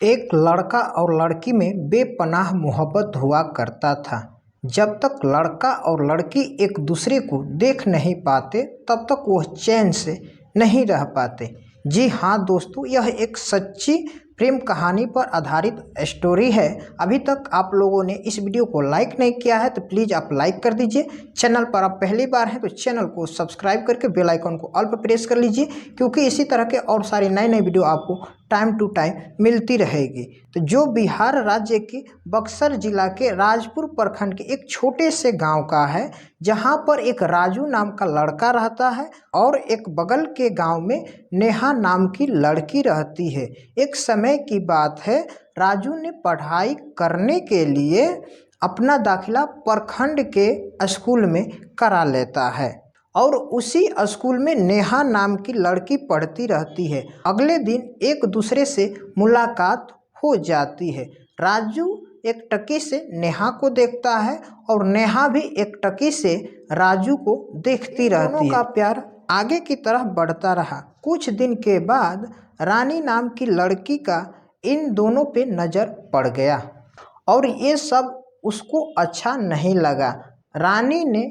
एक लड़का और लड़की में बेपनाह मोहब्बत हुआ करता था। जब तक लड़का और लड़की एक दूसरे को देख नहीं पाते तब तक वह चैन से नहीं रह पाते। जी हाँ दोस्तों, यह एक सच्ची प्रेम कहानी पर आधारित स्टोरी है। अभी तक आप लोगों ने इस वीडियो को लाइक नहीं किया है तो प्लीज़ आप लाइक कर दीजिए। चैनल पर आप पहली बार हैं तो चैनल को सब्सक्राइब करके बेल आइकन को ऑल पर प्रेस कर लीजिए, क्योंकि इसी तरह के और सारी नई नई वीडियो आपको टाइम टू टाइम मिलती रहेगी। तो जो बिहार राज्य के बक्सर जिला के राजपुर प्रखंड के एक छोटे से गांव का है, जहां पर एक राजू नाम का लड़का रहता है और एक बगल के गांव में नेहा नाम की लड़की रहती है। एक समय की बात है, राजू ने पढ़ाई करने के लिए अपना दाखिला प्रखंड के स्कूल में करा लेता है और उसी स्कूल में नेहा नाम की लड़की पढ़ती रहती है। अगले दिन एक दूसरे से मुलाकात हो जाती है। राजू एक टकी से नेहा को देखता है और नेहा भी एक टकी से राजू को देखती रहती है। दोनों का प्यार आगे की तरफ बढ़ता रहा। कुछ दिन के बाद रानी नाम की लड़की का इन दोनों पे नज़र पड़ गया और ये सब उसको अच्छा नहीं लगा। रानी ने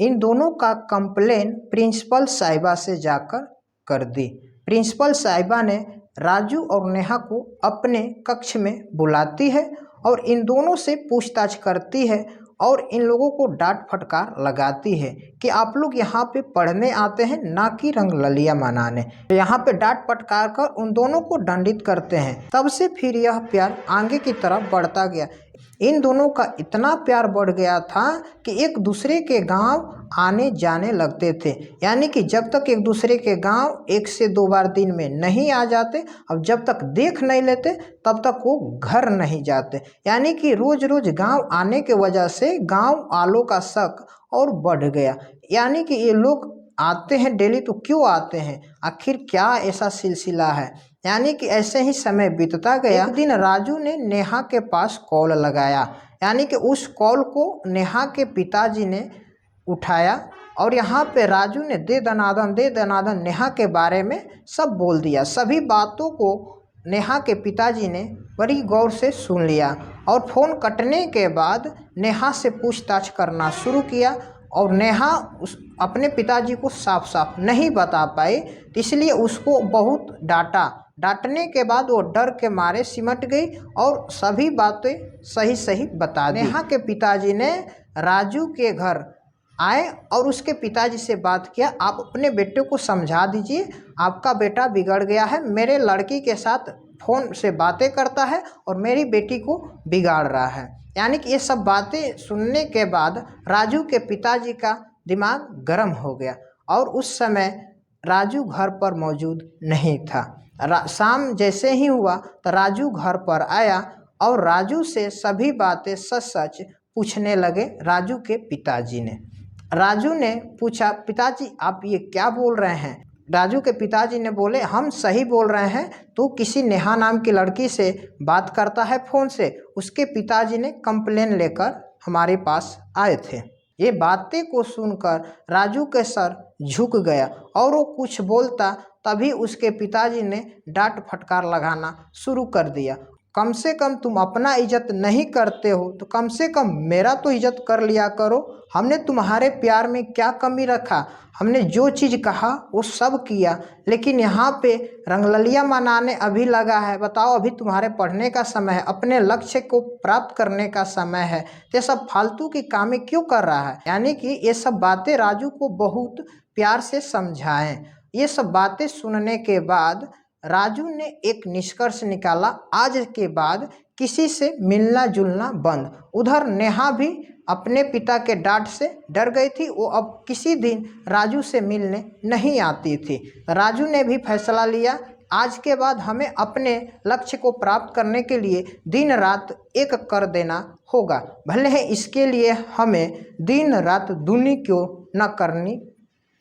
इन दोनों का कंप्लेन प्रिंसिपल साहिबा से जाकर कर दी। प्रिंसिपल साहिबा ने राजू और नेहा को अपने कक्ष में बुलाती है और इन दोनों से पूछताछ करती है और इन लोगों को डांट फटकार लगाती है कि आप लोग यहाँ पे पढ़ने आते हैं ना कि रंगललिया मनाने। यहाँ पे डांट फटकार कर उन दोनों को दंडित करते हैं। तब से फिर यह प्यार आगे की तरफ बढ़ता गया। इन दोनों का इतना प्यार बढ़ गया था कि एक दूसरे के गांव आने जाने लगते थे। यानी कि जब तक एक दूसरे के गांव 1 से 2 बार दिन में नहीं आ जाते, अब जब तक देख नहीं लेते तब तक वो घर नहीं जाते। यानी कि रोज रोज गांव आने के वजह से गांव वालों का शक और बढ़ गया। यानी कि ये लोग आते हैं डेली तो क्यों आते हैं, आखिर क्या ऐसा सिलसिला है। यानी कि ऐसे ही समय बीतता गया। एक दिन राजू ने नेहा के पास कॉल लगाया। यानी कि उस कॉल को नेहा के पिताजी ने उठाया और यहाँ पे राजू ने दे दनादन नेहा के बारे में सब बोल दिया। सभी बातों को नेहा के पिताजी ने बड़ी गौर से सुन लिया और फ़ोन कटने के बाद नेहा से पूछताछ करना शुरू किया और नेहा अपने पिताजी को साफ साफ नहीं बता पाई, इसलिए उसको बहुत डांटने के बाद वो डर के मारे सिमट गई और सभी बातें सही सही बता दी। नेहा के पिताजी ने राजू के घर आए और उसके पिताजी से बात किया, आप अपने बेटे को समझा दीजिए, आपका बेटा बिगड़ गया है, मेरे लड़की के साथ फ़ोन से बातें करता है और मेरी बेटी को बिगाड़ रहा है। यानी कि ये सब बातें सुनने के बाद राजू के पिताजी का दिमाग गर्म हो गया और उस समय राजू घर पर मौजूद नहीं था। शाम जैसे ही हुआ तो राजू घर पर आया और राजू से सभी बातें सच सच पूछने लगे। राजू के पिताजी ने पूछा, पिताजी आप ये क्या बोल रहे हैं। राजू के पिताजी ने बोले, हम सही बोल रहे हैं, तू किसी नेहा नाम की लड़की से बात करता है फ़ोन से। उसके पिताजी ने कंप्लेन लेकर हमारे पास आए थे। ये बातें को सुनकर राजू के सर झुक गया और वो कुछ बोलता तभी उसके पिताजी ने डांट फटकार लगाना शुरू कर दिया। कम से कम तुम अपना इज्जत नहीं करते हो तो कम से कम मेरा तो इज्जत कर लिया करो। हमने तुम्हारे प्यार में क्या कमी रखा, हमने जो चीज़ कहा वो सब किया, लेकिन यहाँ पे रंगललिया मनाने अभी लगा है। बताओ, अभी तुम्हारे पढ़ने का समय है, अपने लक्ष्य को प्राप्त करने का समय है, ये सब फालतू की कामें क्यों कर रहा है। यानी कि ये सब बातें राजू को बहुत प्यार से समझाएं। ये सब बातें सुनने के बाद राजू ने एक निष्कर्ष निकाला, आज के बाद किसी से मिलना जुलना बंद। उधर नेहा भी अपने पिता के डांट से डर गई थी, वो अब किसी दिन राजू से मिलने नहीं आती थी। राजू ने भी फैसला लिया, आज के बाद हमें अपने लक्ष्य को प्राप्त करने के लिए दिन रात एक कर देना होगा, भले ही इसके लिए हमें दिन रात दूनी क्यों न करनी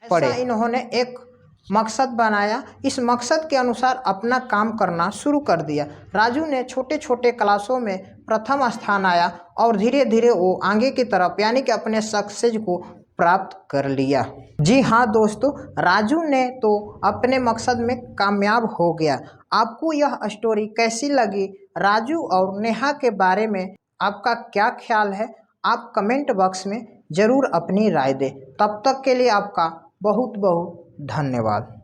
पड़े। इन्होंने एक मकसद बनाया, इस मकसद के अनुसार अपना काम करना शुरू कर दिया। राजू ने छोटे छोटे क्लासों में प्रथम स्थान आया और धीरे धीरे वो आगे की तरफ यानी कि अपने सक्सेस को प्राप्त कर लिया। जी हाँ दोस्तों, राजू ने तो अपने मकसद में कामयाब हो गया। आपको यह स्टोरी कैसी लगी? राजू और नेहा के बारे में आपका क्या ख्याल है? आप कमेंट बॉक्स में ज़रूर अपनी राय दें। तब तक के लिए आपका बहुत बहुत धन्यवाद।